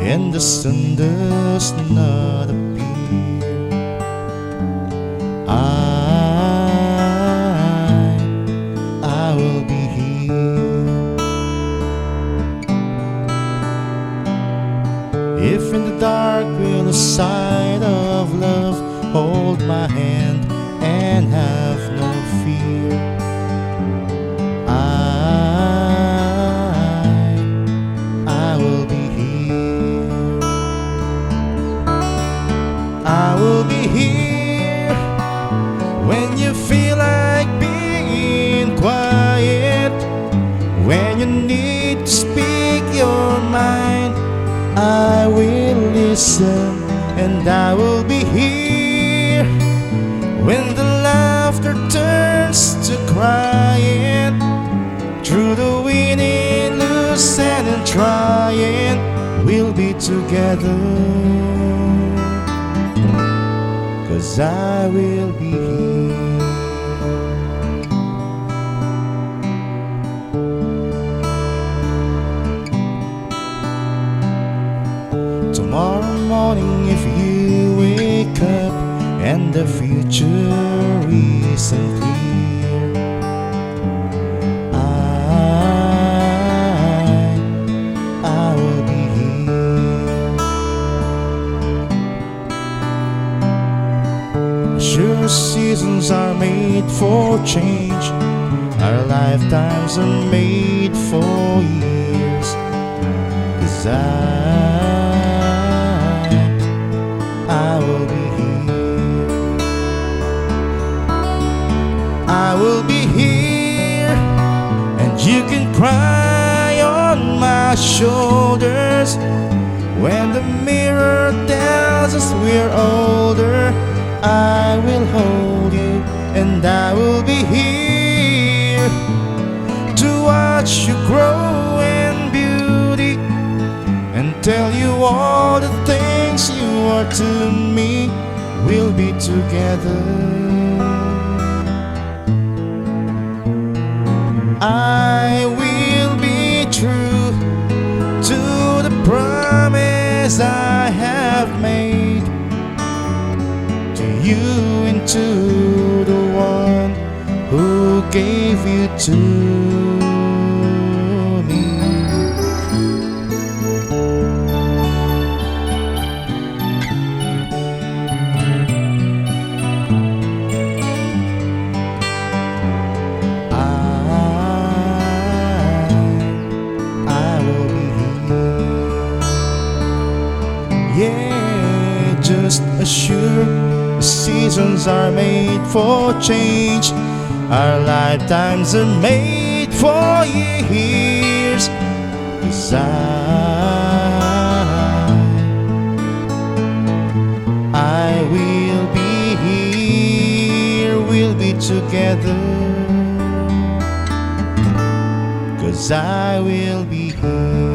and the sun does not appear. I will be here. If in the dark will the sight of love hold my hand and have no fear, I will be here. I will be here when you feel like being quiet, when you need to speak your mind. I will listen, and I will be here when the laughter turns to crying, through the winning, losing and trying, we'll be together, 'cause I will be here. Tomorrow morning, if you wake up and the future isn't clear, I will be here. Sure, seasons are made for change, our lifetimes are made for years, 'cause I will be here. I will be here, and you can cry on my shoulders when the mirror tells us we're older. I will hold you, and I will be here to watch you grow in beauty and tell you all the things you are to me. We'll be together. I will be true to the promise I have made to you and to the one who gave you to me. Yeah, just as sure the seasons are made for change, our lifetimes are made for years. 'Cause I will be here, we'll be together, 'cause I will be here.